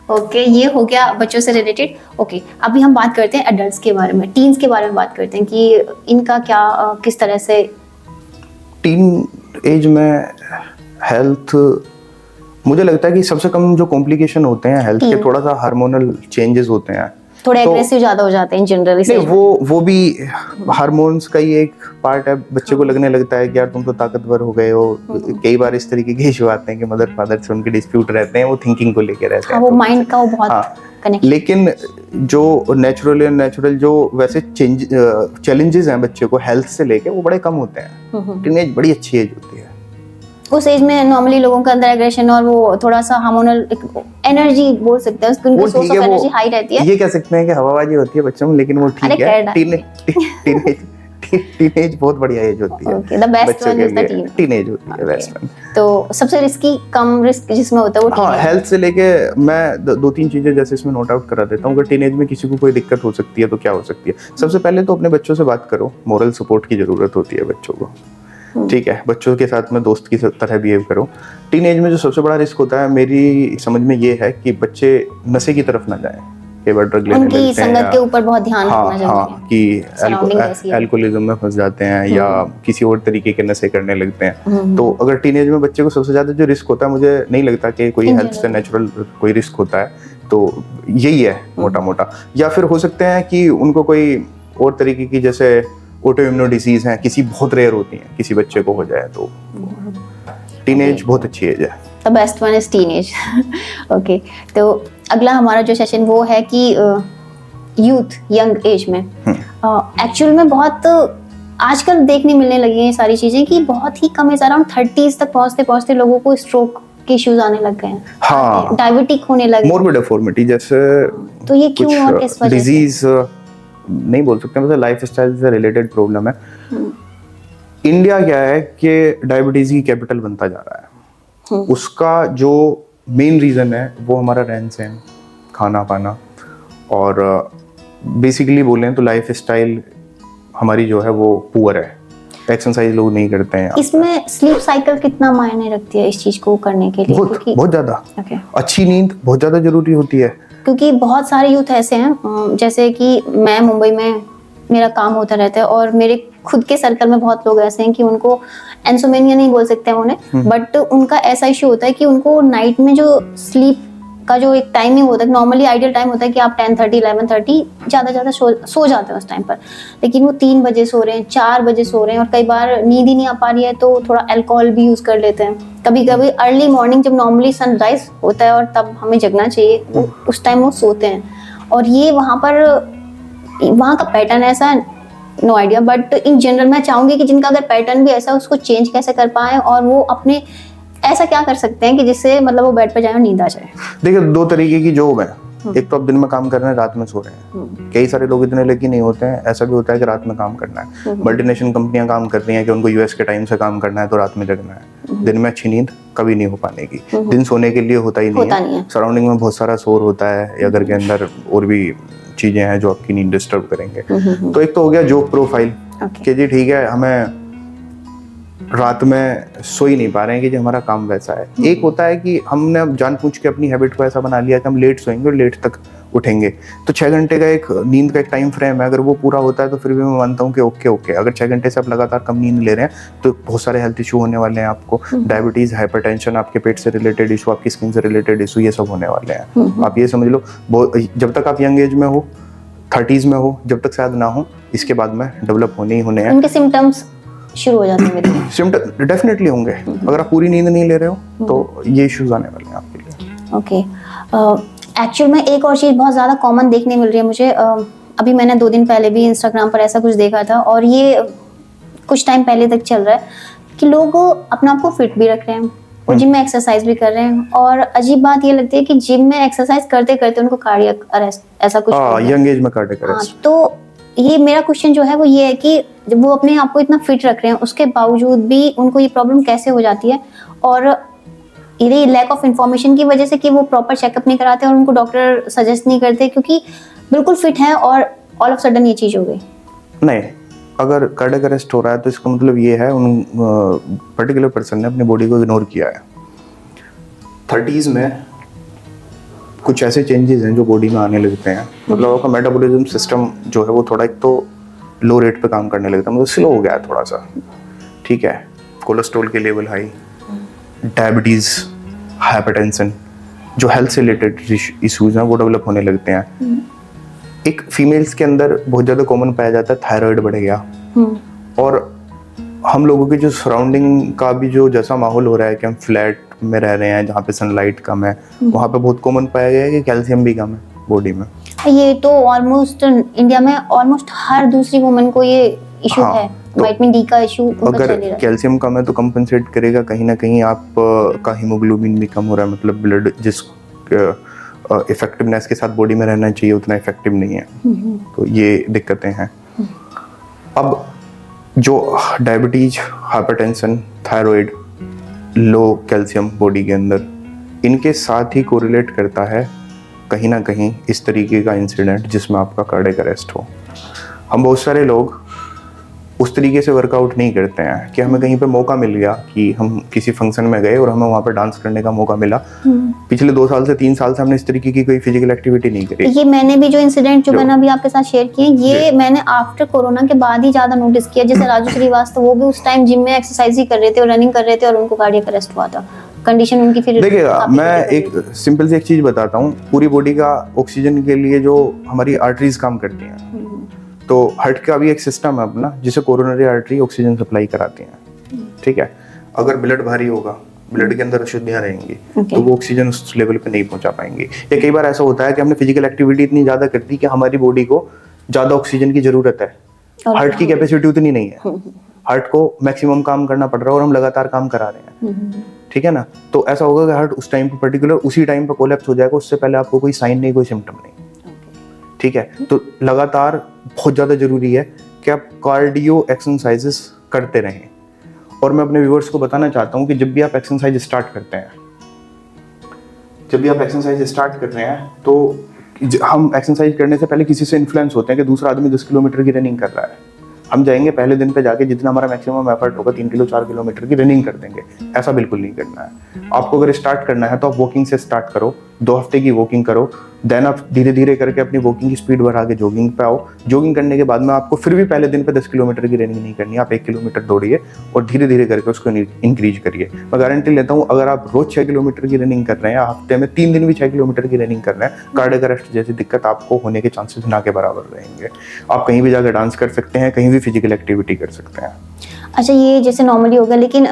Okay, ये हो गया बच्चों से रिलेटेड। ओके, अभी हम बात करते हैं एडल्ट्स के बारे में, टीन्स के बारे में बात करते हैं कि इनका क्या किस तरह से। टीन एज में हेल्थ, मुझे लगता है कि सबसे कम जो कॉम्प्लिकेशन होते हैं हेल्थ के, थोड़ा सा हार्मोनल चेंजेस होते हैं, थोड़े एग्रेसिव ज्यादा हो जाते हैं जनरली। नहीं, वो भी हार्मोन्स का ही एक पार्ट है। बच्चे को लगने लगता है कि यार तुम तो ताकतवर हो गए हो। कई बार इस तरीके के इशू आते हैं कि मदर फादर से उनके डिस्प्यूट रहते हैं, वो थिंकिंग को लेके रहते हैं। वो माइंड का वो बहुत कनेक्ट। लेकिन जो नेचुरल जो वैसे चैलेंजेस हैं बच्चे को हेल्थ से लेके, वो बड़े कम होते हैं। टीनेज बड़ी अच्छी एज होती है। उस एज में नॉर्मली लोगों के अंदर एग्रेशन और वो थोड़ा सा हार्मोनल एनर्जी बोल सकते हैं, उनकी सोर्स ऑफ एनर्जी हाई रहती है। ये कह सकते हैं कि हवाबाजी होती है बच्चों में, लेकिन वो ठीक है। टीनेज बहुत बढ़िया एज होती है। Okay, the best one is the teenage होती है बेस्ट वन। तो सबसे रिस्की, कम रिस्क जिसमें होता है वो टीनेज। हेल्थ से लेके मैं दो तीन चीजें जैसे इसमें नोट आउट करा देता हूँ। अगर टीनेज में किसी को कोई दिक्कत हो सकती है तो क्या हो सकती है। सबसे पहले तो अपने बच्चों से बात करो, मोरल सपोर्ट की जरूरत होती है बच्चों को, ठीक है। बच्चों के साथ में दोस्त की तरह बिहेव करो। टीनेज में जो सबसे बड़ा रिस्क होता है मेरी समझ में ये है कि बच्चे नशे की तरफ ना जाएं, कई बार ड्रग लेने लगते हैं, उनकी संगत के ऊपर बहुत ध्यान रखना चाहिए। कि अल्कोहलिज्म में फंस जाते हैं या किसी और तरीके के नशे करने लगते हैं। तो अगर टीनेज में बच्चे को सबसे ज्यादा जो रिस्क होता है, मुझे नहीं लगता कि कोई हेल्थ से नेचुरल कोई रिस्क होता है, तो यही है मोटा मोटा। या फिर हो सकते हैं कि उनको कोई और तरीके की, जैसे ऑटो इम्यूनो डिसीज है, किसी बहुत रेयर होती हैं, किसी बच्चे को हो जाए तो। टीनेज बहुत अच्छी एज है। The best one is teenage. Okay, तो अगला हमारा जो सेशन वो है कि यूथ, यंग एज में एक्चुअल में बहुत आजकल देखने मिलने लगी हैं ये सारी चीजें कि बहुत ही कम एज, अराउंड 30s तक पहुंचते पहुंचते लोगों को स्ट्रोक के इश्यूज आने लग गए हैं। हाँ, डायबिटिक होने लगे, मोrbid डिफॉर्मिटी जैसे। तो ये क्यों और किस वजह से? डिजीज नहीं बोल सकते, मतलब लाइफस्टाइल से रिलेटेड प्रॉब्लम है। इंडिया क्या है कि डायबिटीज की कैपिटल बनता जा रहा है। उसका जो मेन रीजन है वो हमारा रहन सहन, खाना पाना, और बेसिकली बोलें तो लाइफस्टाइल हमारी जो है वो पुअर है। एक्सरसाइज लोग नहीं करते हैं। इसमें स्लीप साइकिल कितना मायने रखती है इस चीज को करने के लिए? बहुत ज्यादा। अच्छी नींद बहुत ज्यादा जरूरी होती है, क्योंकि बहुत सारे यूथ ऐसे हैं, जैसे कि मैं मुंबई में मेरा काम होता रहता है और मेरे खुद के सर्कल में बहुत लोग ऐसे हैं कि उनको इंसोमेनिया नहीं बोल सकते हैं उन्हें, बट उनका ऐसा इश्यू होता है कि उनको नाइट में जो स्लीप का जो एक टाइमिंग होता है, नॉर्मली आइडियल टाइम होता है कि आप 10:30 11:30 ज़्यादा सो जाते हैं उस टाइम पर, लेकिन वो 3 बजे सो रहे हैं, 4 बजे सो रहे हैं, और कई बार नींद ही नहीं आ पा रही है तो थोड़ा अल्कोहल भी यूज़ कर लेते हैं। कभी कभी अर्ली मॉर्निंग जब नॉर्मली सनराइज होता है और तब हमें जगना चाहिए, उस टाइम वो सोते हैं। और ये वहाँ का पैटर्न ऐसा, no idea, but in general मैं चाहूँगी कि जिनका अगर पैटर्न भी ऐसा है उसको चेंज कैसे कर पाए, और वो अपने ऐसा क्या कर सकते हैं कि जिससे मतलब वो बेड पर जाए और नींद आ जाए। देखिए, 2 तरीके की जॉब है। एक तो आप दिन में काम कर रहे हैं, रात में सो रहे हैं। कई सारे लोग इतने लकी नहीं होते हैं, ऐसा भी होता है कि रात में काम करना है। मल्टीनेशनल कंपनियां काम कर रही हैं कि उनको यूएस के टाइम से काम करना है, तो रात में जगना है। दिन में अच्छी नींद कभी नहीं हो पाने की। दिन सोने के लिए होता ही नहीं है। सराउंडिंग में बहुत सारा शोर होता है, या घर के अंदर और भी चीजें हैं जो आपकी नींद डिस्टर्ब करेंगे। तो एक तो हो गया जॉब प्रोफाइल, कि जी ठीक है, हमें रात में सो ही नहीं पा रहे हैं कि जी हमारा काम वैसा है। एक होता है कि हमने अब जानबूझ के अपनी हैबिट को ऐसा बना लिया कि हम लेट सोएंगे और लेट तक उठेंगे। तो 6 घंटे का एक नींद का एक टाइम फ्रेम है, अगर वो पूरा होता है तो फिर भी मैं मानता हूँ कि ओके। अगर 6 घंटे से आप लगातार कम नींद ले रहे हैं तो बहुत सारे हेल्थ इशू होने वाले हैं आपको। डायबिटीज, हाइपरटेंशन, आपके पेट से रिलेटेड इशू, आपकी स्किन से रिलेटेड इशू, ये सब होने वाले हैं। आप ये समझ लो, जब तक आप यंग एज में हो, 30s में हो, जब तक शायद ना हो, इसके बाद में डेवलप होने ही होने हैं। उनके सिम्टम्स शुरू हो जाते हैं। सिम्टम डेफिनेटली होंगे। अगर आप पूरी नींद नहीं ले रहे हो तो ये इश्यूज आने वाले हैं आपके लिए। ओके, एक्चुअल में एक और चीज़ बहुत ज़्यादा कॉमन देखने मिल रही है मुझे। अभी मैंने 2 दिन पहले भी इंस्टाग्राम पर ऐसा कुछ देखा था, और ये कुछ टाइम पहले तक चल रहा है कि लोग अपने आप को फिट भी रख रहे हैं और जिम में एक्सरसाइज भी कर रहे हैं। और अजीब बात ये लगती है कि जिम में एक्सरसाइज करते करते उनको कार्डियक अरेस्ट ऐसा कुछ, यंग एज में कार्डियक अरेस्ट। तो ये मेरा क्वेश्चन जो है वो ये है कि जब वो अपने आप को इतना फिट रख रहे हैं, उसके बावजूद भी उनको ये प्रॉब्लम कैसे हो जाती है? और ये लैक ऑफ इन्फॉर्मेशन की वजह से कि वो प्रॉपर चेकअप नहीं कराते और उनको डॉक्टर सजेस्ट नहीं करते, क्योंकि बिल्कुल फिट है और ऑल ऑफ सडन ये चीज़ हो गई। नहीं, अगर कार्डियक अरेस्ट हो रहा है तो इसका मतलब ये है उन पर्टिकुलर पर्सन ने अपनी बॉडी को इग्नोर किया है। 30s में कुछ ऐसे चेंजेस हैं जो बॉडी में आने लगते हैं, मतलब आपका मेटाबॉलिज्म सिस्टम जो है वो थोड़ा एक तो लो रेट पे काम करने लगता है, मतलब स्लो हो गया है थोड़ा सा, ठीक है। कोलेस्ट्रॉल के लेवल हाई, डायबिटीज़, हाइपरटेंशन, जो हेल्थ से रिलेटेड इश्यूज हैं वो डेवलप होने लगते हैं। एक फीमेल्स के अंदर बहुत ज़्यादा कॉमन पाया जाता है थायराइड बढ़ गया, और हम लोगों के जो सराउंडिंग का भी जो जैसा माहौल हो रहा है कि हम फ्लैट में रह रहे हैं जहाँ पे सनलाइट कम है, वहाँ पे बहुत कॉमन पाया गया है कि कैल्शियम भी कम है बॉडी में। ये तो ऑलमोस्ट इंडिया में ऑलमोस्ट हर दूसरी वुमन को ये इशू है, विटामिन डी का इशू उनका चल अगर रहा है। कैल्शियम कम है तो कंपनसेट करेगा कहीं ना कहीं आप का हीमोग्लोबिन भी कम हो रहा है, मतलब ब्लड जिस इफेक्टिवनेस के साथ बॉडी में रहना चाहिए उतना इफेक्टिव नहीं है, तो ये दिक्कतें हैं। अब जो डायबिटीज, हाइपरटेंशन, थायराइड, लो कैल्शियम बॉडी के अंदर, इनके साथ ही कोरिलेट करता है कहीं ना कहीं इस तरीके का इंसिडेंट जिसमें आपका कार्डियक अरेस्ट हो। हम बहुत सारे लोग उस तरीके से वर्कआउट नहीं करते हैं कि हमें कहीं पे मौका मिल गया कि हम किसी फंक्शन में गए और हमें वहाँ पर डांस करने का मौका मिला, पिछले 2 साल से 3 साल से हमने इस तरीके की कोई फिजिकल एक्टिविटी नहीं करी। ये मैंने भी जो इंसिडेंट जो मैंने अभी आपके साथ शेयर किए, ये मैंने आफ्टर कोरोना के बाद ही ज्यादा नोटिस किया। जैसे राजू श्रीवास्तव, वो भी उस टाइम जिम में एक्सरसाइज ही कर रहे थे और रनिंग कर रहे थे और उनको कार्डियक अरेस्ट हुआ था। कंडीशन उनकी फिर देखिएगा, मैं एक सिंपल सी एक चीज बताता हूँ, पूरी बॉडी का ऑक्सीजन के लिए जो हमारी आर्टरीज काम करती हैं, तो हार्ट का भी एक सिस्टम है अपना जिसे कोरोनरी आर्टरी ऑक्सीजन सप्लाई कराती हैं, ठीक है। अगर ब्लड भारी होगा, ब्लड के अंदर अशुद्धियां रहेंगी, तो वो ऑक्सीजन उस लेवल पे नहीं पहुंचा पाएंगे। या कई बार ऐसा होता है कि हमने फिजिकल एक्टिविटी इतनी ज्यादा कर दी कि हमारी बॉडी को ज्यादा ऑक्सीजन की जरूरत है, हार्ट की कैपेसिटी उतनी नहीं है, हार्ट को मैक्सिमम काम करना पड़ रहा है और हम लगातार काम करा रहे हैं, ठीक है ना। तो ऐसा होगा कि हार्ट उस टाइम पे पर्टिकुलर उसी टाइम पे कोलैप्स हो जाएगा, उससे पहले आपको कोई साइन नहीं, कोई सिम्टम नहीं, ठीक है। तो लगातार बहुत ज़्यादा जरूरी है कि आप कार्डियो एक्सरसाइजेस करते रहें। और मैं अपने व्यूअर्स को बताना चाहता हूं कि जब भी आप एक्सरसाइज स्टार्ट करते हैं, तो हम एक्सरसाइज करने से पहले किसी से इन्फ्लुएंस होते हैं कि दूसरा आदमी 10 किलोमीटर की रनिंग कर रहा है, हम जाएंगे पहले दिन पे जाके जितना हमारा मैक्सिमम एफर्ट होगा 3 किलो 4 किलोमीटर की रनिंग कर देंगे। ऐसा बिल्कुल नहीं करना है। आपको अगर स्टार्ट करना है तो आप वॉकिंग से स्टार्ट करो, 2 हफ्ते की वॉकिंग करो, देन आप धीरे धीरे करके अपनी वॉकिंग की स्पीड बढ़ा के जॉगिंग पे आओ। जॉगिंग करने के बाद में आपको फिर भी पहले दिन पे 10 किलोमीटर की रनिंग नहीं करनी, आप 1 किलोमीटर दौड़िए और धीरे धीरे करके उसको इंक्रीज करिए। मैं गारंटी लेता हूँ, अगर आप रोज 6 किलोमीटर की रनिंग कर रहे हैं, हफ्ते में 3 दिन भी 6 किलोमीटर की रनिंग कर रहे हैं, कार्डियक अरेस्ट जैसी दिक्कत आपको होने के चांसेस ना के बराबर रहेंगे। आप कहीं भी जाकर डांस कर सकते हैं, कहीं भी फिजिकल एक्टिविटी कर सकते हैं। अच्छा, ये जैसे नॉर्मली होगा, लेकिन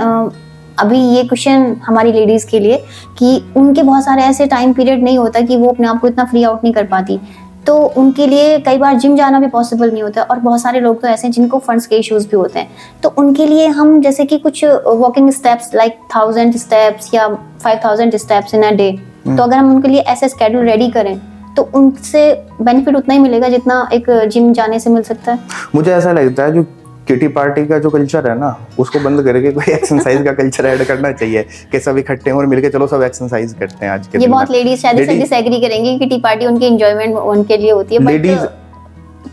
अभी ये क्वेश्चन हमारी लेडीज के लिए कि उनके बहुत सारे ऐसे टाइम पीरियड नहीं होता कि वो अपने आप को इतना फ्री आउट नहीं कर पाती, तो उनके लिए कई बार जिम जाना भी पॉसिबल नहीं होता। और बहुत सारे लोग तो ऐसे हैं जिनको फंड्स के इश्यूज भी होते हैं, तो उनके लिए हम जैसे कि कुछ वॉकिंग स्टेप्स लाइक 1000 स्टेप्स या 5000 स्टेप्स इन अ डे, तो अगर हम उनके लिए ऐसे स्केड्यूल रेडी करें तो उनसे बेनिफिट उतना ही मिलेगा जितना एक जिम जाने से मिल सकता है। मुझे ऐसा लगता है जो किटी पार्टी का जो कल्चर है ना, उसको बंद करके कोई एक्सरसाइज का कल्चर ऐड करना चाहिए कि सब इकट्ठे हैं और मिलके चलो सब एक्सरसाइज करते हैं। आज के ये बहुत लेडीज शायद इससे डिसएग्री करेंगी, किटी पार्टी उनकी एंजॉयमेंट उनके लिए होती है, लेडीज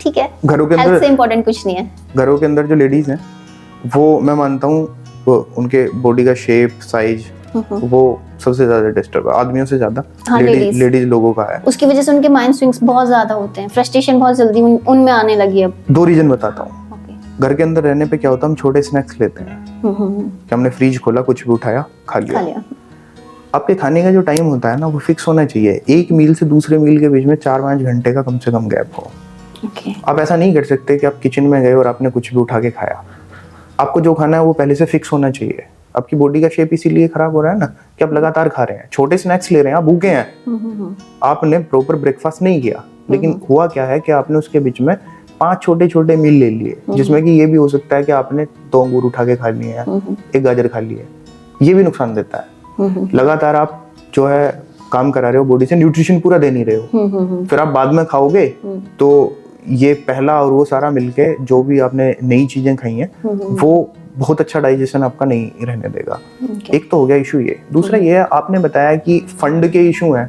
ठीक है, घरों के अंदर से इंपॉर्टेंट कुछ नहीं है। घरों के अंदर जो लेडीज हैं वो मैं मानता हूँ वो उनके बॉडी का शेप साइज वो सबसे ज्यादा डिस्टर्ब है, आदमियों से ज्यादा लेडीज लोगों का है। उसकी वजह से उनके माइंड स्विंग्स बहुत ज्यादा होते हैं, फ्रस्ट्रेशन बहुत जल्दी उनमें आने लगी है। 2 रीजन बताता हूँ। घर के अंदर रहने पे क्या होता है, हम छोटे स्नैक्स लेते हैं कि हमने फ्रिज खोला, कुछ भी उठाया, खा लिया। आपके खाने का जो टाइम होता है ना वो फिक्स होना चाहिए। एक मील से दूसरे मील के बीच में 4-5 घंटे का कम से कम गैप हो। आप ऐसा नहीं कर सकते कि आप किचन में गए और आपने कुछ भी उठा के खाया। आपको जो खाना है वो पहले से फिक्स होना चाहिए। आपकी बॉडी का शेप इसीलिए खराब हो रहा है ना कि आप लगातार खा रहे हैं, छोटे स्नैक्स ले रहे हैं, आप भूखे हैं, आपने प्रॉपर ब्रेकफास्ट नहीं किया, लेकिन हुआ क्या है कि आपने उसके बीच में 5 छोटे मील ले लिए, जिसमें कि ये भी हो सकता है कि आपने 2 अंगूर उठा के खा लिए हैं, 1 गाजर खा लिए, ये भी नुकसान देता है। लगातार आप जो है काम करा रहे हो, बॉडी से न्यूट्रिशन पूरा दे नहीं रहे हो, फिर आप बाद में खाओगे तो ये पहला और वो सारा मिलके जो भी आपने नई चीजें खाई हैं वो बहुत अच्छा डाइजेशन आपका नहीं रहने देगा। एक तो हो गया इशू ये। दूसरा ये है, आपने बताया कि फंड के इशू हैं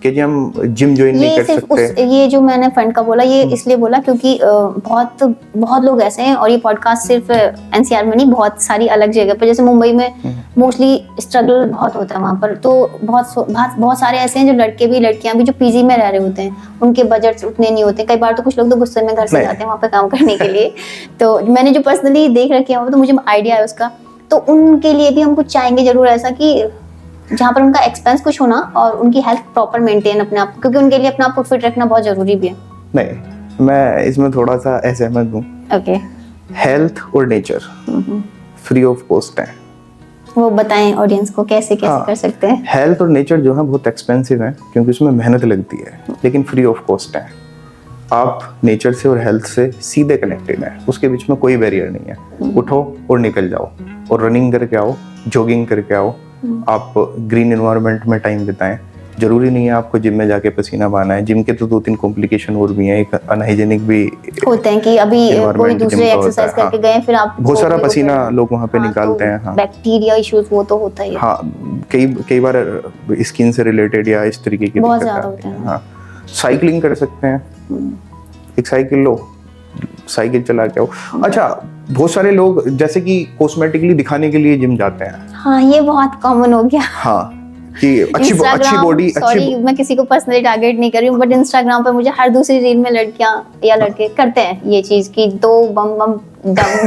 कि जी हम जिम ज्वाइन नहीं कर सकते। ये जो मैंने फंड का बोला ये इसलिए बोला क्योंकि बहुत लोग ऐसे हैं, और ये पॉडकास्ट सिर्फ एनसीआर में नहीं, बहुत सारी अलग जगह पर, जैसे मुंबई में मोस्टली स्ट्रगल बहुत होता है वहाँ पर। तो बहुत सारे ऐसे हैं जो लड़के भी लड़कियां भी जो पीजी में रह रहे होते हैं, उनके बजट उतने नहीं होते। कई बार तो कुछ लोग तो गुस्से में घर से जाते हैं वहाँ पे काम करने के लिए। तो मैंने जो पर्सनली देख रखे हैं तो मुझे आइडिया है उसका। तो उनके लिए भी हम कुछ चाहेंगे जरूर ऐसा कि जहाँ पर उनका एक्सपेंस कुछ होना और उनकी हेल्थ प्रॉपर मेंटेन अपने आप, क्योंकि उनके लिए अपना आप को फिट रखना बहुत जरूरी भी है। नहीं, मैं इसमें थोड़ा सा असहमत हूँ। ओके। हेल्थ और नेचर फ्री ऑफ कॉस्ट है। वो बताएं ऑडियंस को कैसे कर सकते हैं। हेल्थ और नेचर जो है बहुत एक्सपेंसिव है क्योंकि उसमें मेहनत लगती है, लेकिन फ्री ऑफ कॉस्ट है। आप नेचर से और हेल्थ से सीधे कनेक्टेड हैं, उसके बीच में कोई बैरियर नहीं है। उठो और निकल जाओ और रनिंग करके आओ, जॉगिंग करके आओ, आप ग्रीन एनवायरनमेंट में टाइम बिताएं। जरूरी नहीं है आपको जिम में जाके पसीना बहाना है। जिम के तो 2-3 कॉम्प्लिकेशन और भी हैं, एक अनहाइजीनिक भी होते हैं कि अभी कोई दूसरे एक्सरसाइज करके गए फिर आप बहुत सारा पसीना लोग वहाँ पे निकालते हैं। हाँ, बैक्टीरिया इश्यूज वो तो होता ही है। हाँ, कई बार स्किन से रिलेटेड या इस तरीके की बहुत दिक्कत ज्यादा आती होता है। है। हाँ, साइकिलिंग कर सकते हैं, एक साइकिल लो, साइकिल चला के आओ। अच्छा, बहुत सारे लोग जैसे कि कॉस्मेटिकली दिखाने के लिए जिम जाते हैं। हाँ, ये बहुत कॉमन हो गया। हाँ, कि अच्छी बॉडी, सॉरी मैं किसी को पर्सनली टारगेट नहीं कर रही हूँ, बट इंस्टाग्राम पे मुझे हर दूसरी रील में लड़कियां या लड़के करते हैं ये चीज कि 2 बम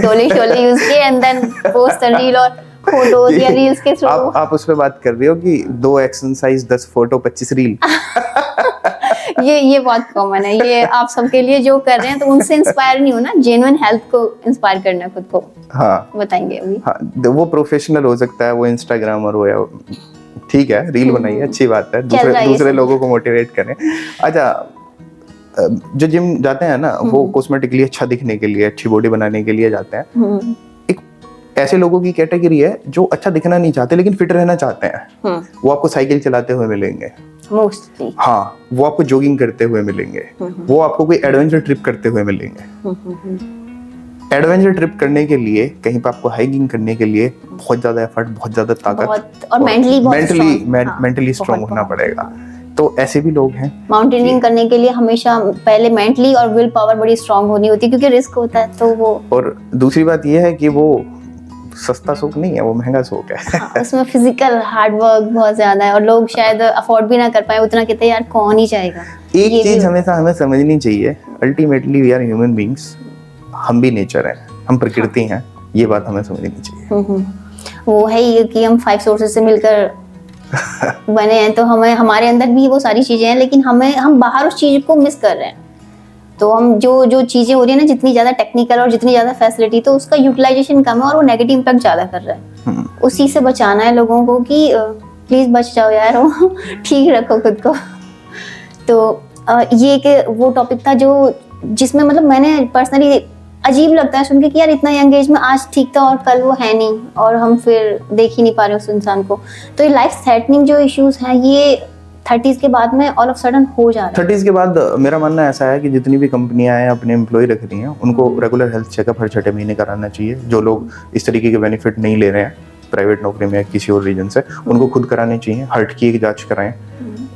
डोले शोले यूज किए एंड देन पोस्ट रील और फोटोज या रील्स के थ्रू। आप उस पे बात कर रही हो कि 2 एक्सरसाइज 10 फोटो 25 रील। ये बहुत कॉमन है, ये आप सबके लिए जो कर रहे हैं। तो उनसे इंस्पायर नहीं होना, जेन्युइन हेल्थ को इंस्पायर करना खुद को। हाँ, बताएंगे अभी। हाँ, वो प्रोफेशनल हो सकता है, वो इंस्टाग्रामर हो या ठीक है, रील बनाइए, अच्छी बात है, दूसरे लोगों को मोटिवेट करें। अच्छा, जो जिम जाते हैं ना वो कॉस्मेटिकली अच्छा दिखने के लिए, अच्छी बॉडी बनाने के लिए जाते हैं। एक ऐसे लोगों की कैटेगरी है जो अच्छा दिखना नहीं चाहते लेकिन फिट रहना चाहते हैं। वो आपको साइकिल चलाते हुए मिलेंगे मोस्टली। हाँ, वो आपको जॉगिंग करते हुए मिलेंगे, वो आपको कोई एडवेंचर ट्रिप करते हुए मिलेंगे। एडवेंचर ट्रिप करने के लिए, कहीं पे आपको हाइकिंग करने के लिए बहुत ज्यादा एफर्ट, बहुत ज्यादा ताकत और मेंटली स्ट्रांग होना पड़ेगा। तो ऐसे भी लोग हैं। माउंटेनियरिंग करने के लिए हमेशा पहले मेंटली और विल पावर बड़ी स्ट्रांग होनी होती है क्योंकि रिस्क होता है। तो वो, और दूसरी बात ये है कि वो सस्ता शौक नहीं है, वो महंगा शौक है। हाँ, उसमें फिजिकल हार्ड वर्क बहुत ज्यादा है और लोग शायद अफोर्ड भी ना कर पाए उतना। कहते हैं यार कौन ही जाएगा। एक चीज हमेशा हमें समझनी चाहिए, ultimately we are human beings, हम भी नेचर है, हम प्रकृति हैं, ये बात हमें समझनी चाहिए। वो है ये कि हम 5 सोर्सेज से मिलकर बने हैं, तो हमें हमारे अंदर भी वो सारी चीजें हैं, लेकिन हम बाहर उस चीज को मिस कर रहे हैं। तो हम जो चीजें हो रही है ना, जितनी ज्यादा टेक्निकल और जितनी ज्यादा फैसिलिटी, तो उसका यूटिलाइजेशन कम है और वो नेगेटिव इम्पैक्ट ज्यादा कर रहा है। उसी से बचाना है लोगों को कि प्लीज बच जाओ यार, ठीक रखो खुद को। तो ये एक वो टॉपिक था जो जिसमें मतलब मैंने पर्सनली अजीब लगता है सुन के कि यार इतना यंग एज में आज ठीक था और कल वो है नहीं, और हम फिर देख ही नहीं पा रहे उस इंसान को। तो ये लाइफ थ्रेटनिंग जो इश्यूज हैं ये 30s के बाद में ऑल ऑफ सडन हो जा रहा है। 30s के बाद मेरा मानना ऐसा है कि जितनी भी कंपनियां हैं अपने एम्प्लॉय रख रही हैं, उनको रेगुलर हेल्थ चेकअप हर 6 महीने कराना चाहिए। जो लोग इस तरीके के बेनिफिट नहीं ले रहे हैं प्राइवेट नौकरी में या किसी और रीजन से, उनको खुद कराने चाहिए। हार्ट की एक जांच कराएं,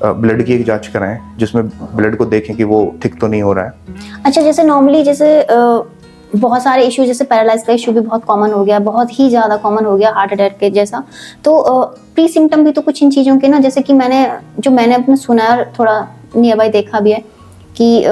ब्लड की एक जांच कराएं, जिसमें ब्लड को देखें कि वो ठीक तो नहीं हो रहा है। अच्छा, जैसे नॉर्मली जैसे बहुत सारे इशू, जैसे पैरालाइज का इशू भी बहुत कॉमन हो गया, बहुत ही ज़्यादा कॉमन हो गया हार्ट अटैक के जैसा। तो प्री सिम्टम भी तो कुछ इन चीज़ों के ना, जैसे कि मैंने अपने सुना और थोड़ा नियर बाय देखा भी है कि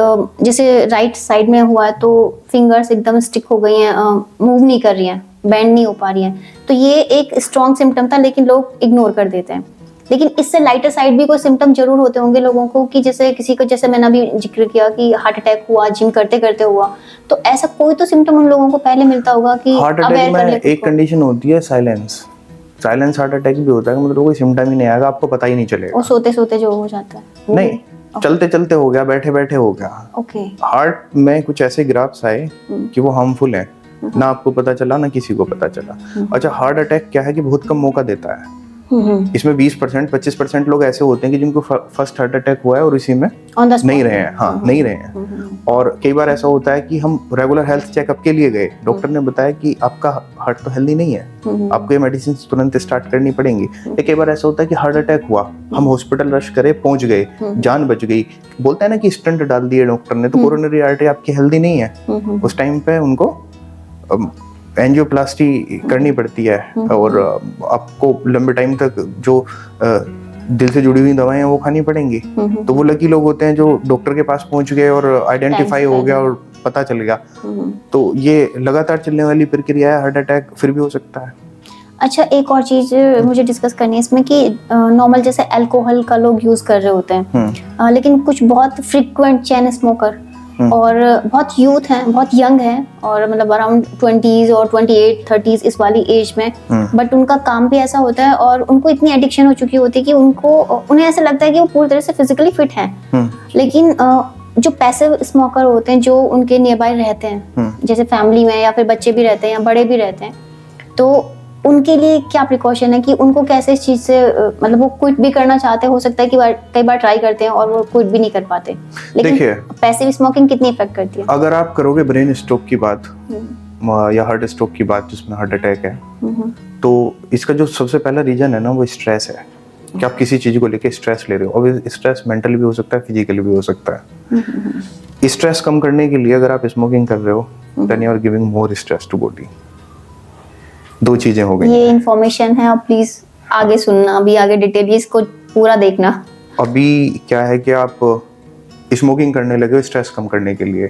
जैसे राइट साइड में हुआ है तो फिंगर्स एकदम स्टिक हो गई हैं, मूव नहीं कर रही हैं, बेंड नहीं हो पा रही हैं। तो ये एक स्ट्रॉन्ग सिम्टम था लेकिन लोग इग्नोर कर देते हैं। लेकिन इससे लाइटर साइड भी कोई सिम्टम जरूर होते होंगे लोगों को कि जैसे किसी को, जैसे मैंने अभी जिक्र किया कि हार्ट अटैक हुआ जिम करते करते हुआ, तो ऐसा कोई तो सिम्टम उन लोगों को पहले मिलता होगा कि हार्ट अटैक में एक कंडीशन होती है साइलेंस हार्ट अटैक भी होता है, मतलब कोई सिम्टम ही नहीं आएगा, आपको पता ही नहीं चलेगा। वो सोते सोते जो हो जाता है नहीं, चलते चलते हो गया, बैठे बैठे हो गया। ओके। हार्ट में कुछ ऐसे ग्राफ्स आए कि वो हार्मफुल है, ना आपको पता चला ना किसी को पता चला। अच्छा, हार्ट अटैक क्या है कि बहुत कम मौका देता है, इसमें 20% 25% लोग ऐसे होते हैं कि जिनको फर्स्ट हार्ट अटैक हुआ है और इसी में नहीं रहे हैं। हाँ, नहीं रहे हैं। और कई बार ऐसा होता है कि हम रेगुलर हेल्थ चेकअप के लिए गए, डॉक्टर ने बताया कि आपका हार्ट तो हेल्दी नहीं है, आपको ये मेडिसिन तुरंत स्टार्ट करनी पड़ेंगी। कई बार ऐसा होता है कि हार्ट अटैक हुआ, हम हॉस्पिटल रश करे, पहुंच गए, जान बच गई, बोलते हैं ना कि स्टंट डाल दिए डॉक्टर ने, तो कोरोनरी आर्टरी आपकी हेल्दी नहीं है, उस टाइम पे उनको एंजियोप्लास्टी करनी पड़ती है और आपको लंबे टाइम तक जो दिल से जुड़ी हुई दवाएं हैं वो खानी पड़ेंगी। तो वो लकी लोग होते हैं जो डॉक्टर के पास पहुंच गए और आइडेंटिफाई हो गया और पता चल गया। तो ये लगातार चलने वाली प्रक्रिया है, हार्ट अटैक फिर भी हो सकता है। अच्छा, एक और चीज मुझे डिस्कस करनी है इसमें कि नॉर्मल जैसे अल्कोहल का लोग यूज कर रहे होते हैं, लेकिन कुछ बहुत फ्रिक्वेंट चेन स्मोकर और बहुत यूथ हैं, बहुत यंग हैं और मतलब अराउंड 20s और 28 30s इस वाली एज में, बट उनका काम भी ऐसा होता है और उनको इतनी एडिक्शन हो चुकी होती है कि उन्हें ऐसा लगता है कि वो पूरी तरह से फिजिकली फिट हैं, लेकिन जो पैसिव स्मोकर होते हैं जो उनके नियर बाय रहते हैं, जैसे फैमिली में या फिर बच्चे भी रहते हैं या बड़े भी रहते हैं, तो उनके लिए क्या प्रिकॉशन है कि उनको कैसे इस चीज से मतलब वो क्विट भी करना चाहते हैं, हो सकता है कि कई बार ट्राई करते हैं और वो क्विट भी नहीं कर पाते, लेकिन पैसिव स्मोकिंग कितनी इफेक्ट करती है? अगर आप करोगे ब्रेन स्ट्रोक की बात या हार्ट स्ट्रोक की बात जिसमें हार्ट अटैक है, तो इसका जो सबसे पहला रीजन है ना वो स्ट्रेस है, कि आप किसी चीज को लेके स्ट्रेस ले रहे हो। और स्ट्रेस मेंटल भी हो सकता है, फिजिकली भी हो सकता है। स्ट्रेस कम करने के लिए अगर आप स्मोकिंग कर रहे हो, then you are giving more stress to body. दो चीजें हो गई। ये इन्फॉर्मेशन है, आप प्लीज आगे सुनना, अभी आगे डिटेल इसको पूरा देखना। अभी क्या है कि आप स्मोकिंग करने लगे हो स्ट्रेस कम करने के लिए,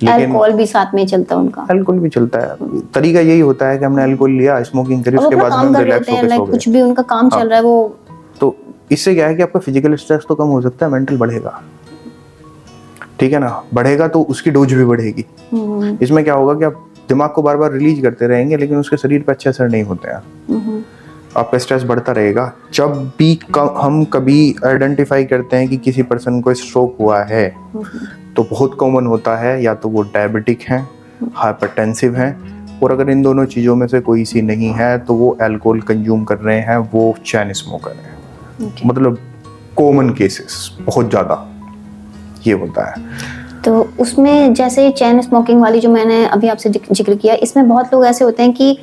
लेकिन अल्कोहल भी साथ में चलता है उनका। अल्कोहल भी चलता है। तरीका यही होता है कि हमने अल्कोहल लिया, स्मोकिंग करी, उसके बाद हम रिलैक्स होकर सो गए। कुछ भी उनका काम चल रहा है वो, तो इससे क्या है कि आपका फिजिकल स्ट्रेस तो कम हो सकता है, मेंटल बढ़ेगा, ठीक है ना। बढ़ेगा तो उसकी डोज भी बढ़ेगी। इसमें क्या होगा कि आप दिमाग को बार बार रिलीज करते रहेंगे, लेकिन उसके शरीर पर अच्छे असर नहीं होते हैं। आपका स्ट्रेस बढ़ता रहेगा। जब भी हम कभी आइडेंटिफाई करते हैं कि किसी पर्सन को स्ट्रोक हुआ है, तो बहुत कॉमन होता है या तो वो डायबिटिक हैं, हाइपरटेंसिव हैं, और अगर इन दोनों चीज़ों में से कोई सी नहीं है तो वो अल्कोहल कंज्यूम कर रहे हैं, वो चैन स्मोकर है। मतलब कॉमन केसेस बहुत ज़्यादा ये होता है। तो उसमें जैसे चैन स्मोकिंग वाली जो मैंने अभी आपसे जिक्र किया, इसमें बहुत लोग ऐसे होते हैं कि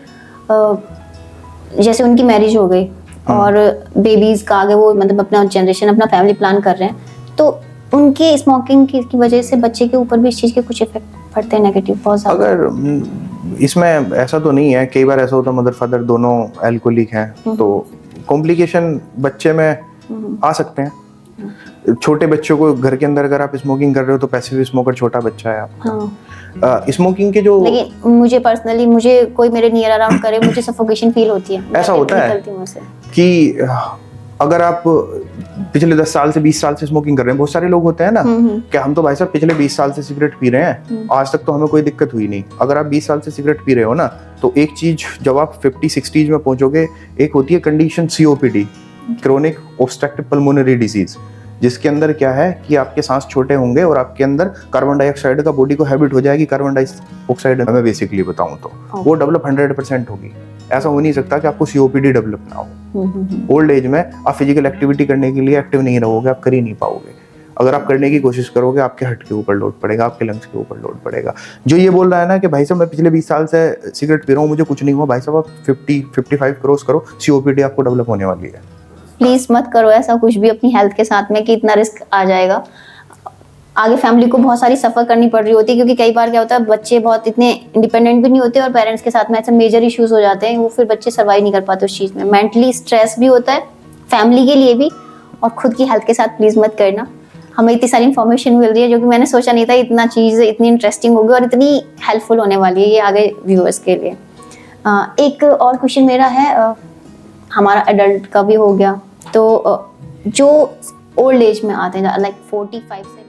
जैसे उनकी मैरिज हो गई और बेबीज का आगे वो मतलब अपना जनरेशन, अपना फैमिली प्लान कर रहे हैं, तो उनके स्मोकिंग की वजह से बच्चे के ऊपर भी इस चीज़ के कुछ इफेक्ट पड़ते हैं नेगेटिव बहुत ज़्यादा? अगर इसमें ऐसा तो नहीं है, कई बार ऐसा होता है मदर फादर दोनों अल्कोहलिक हैं, तो कॉम्प्लिकेशन बच्चे में आ सकते हैं। छोटे बच्चों को घर के अंदर अगर आप स्मोकिंग कर रहे हो तो पैसिव स्मोकर छोटा बच्चा है आपका। स्मोकिंग के जो, लेकिन मुझे पर्सनली, मुझे कोई मेरे नियर अराउंड करे, मुझे सफोकेशन फील होती है। ऐसा होता है कि अगर आप पिछले 10 साल से 20 साल से स्मोकिंग कर रहे हैं, बहुत सारे लोग होते हैं ना कि हम तो भाई साहब पिछले 20 साल से सिगरेट पी रहे हैं, आज तक तो हमें कोई दिक्कत हुई नहीं। अगर आप 20 साल से सिगरेट पी रहे हो ना, तो एक चीज जब आप 50-60 में पहुंचोगे, एक होती है condition COPD, chronic obstructive pulmonary disease, जिसके अंदर क्या है कि आपके सांस छोटे होंगे और आपके अंदर कार्बन डाइऑक्साइड का बॉडी को हैबिट हो जाएगी। कार्बन डाइऑक्साइड मैं बेसिकली बताऊं तो वो डेवलप 100% होगी। ऐसा हो नहीं सकता कि आपको COPD डेवलप ना हो। ओल्ड एज में आप फिजिकल एक्टिविटी करने के लिए एक्टिव नहीं रहोगे, आप कर ही नहीं पाओगे। अगर आप करने की कोशिश करोगे, आपके हार्ट के ऊपर लोड पड़ेगा, आपके लंग्स के ऊपर लोड पड़ेगा। जो ये बोल रहा है ना कि भाई साहब मैं पिछले 20 साल से सिगरेट पी रहा हूँ, मुझे कुछ नहीं हुआ, भाई साहब आप 50-55 क्रॉस करो, COPD आपको डेवलप होने वाली है। प्लीज मत करो ऐसा कुछ भी अपनी हेल्थ के साथ में कि इतना रिस्क आ जाएगा। आगे फैमिली को बहुत सारी सफर करनी पड़ रही होती है, क्योंकि कई बार क्या होता है बच्चे बहुत इतने इंडिपेंडेंट भी नहीं होते और पेरेंट्स के साथ में ऐसे मेजर इश्यूज हो जाते हैं, वो फिर बच्चे सर्वाइव नहीं कर पाते उस चीज में। मेंटली स्ट्रेस भी होता है फैमिली के लिए भी, और खुद की हेल्थ के साथ प्लीज मत करना। हमें इतनी सारी इन्फॉर्मेशन मिल रही है जो कि मैंने सोचा नहीं था इतना चीज इतनी इंटरेस्टिंग होगी और इतनी हेल्पफुल होने वाली है ये आगे व्यूअर्स के लिए। एक और क्वेश्चन मेरा है, हमारा एडल्ट का भी हो गया, तो जो ओल्ड एज में आते हैं लाइक 45 से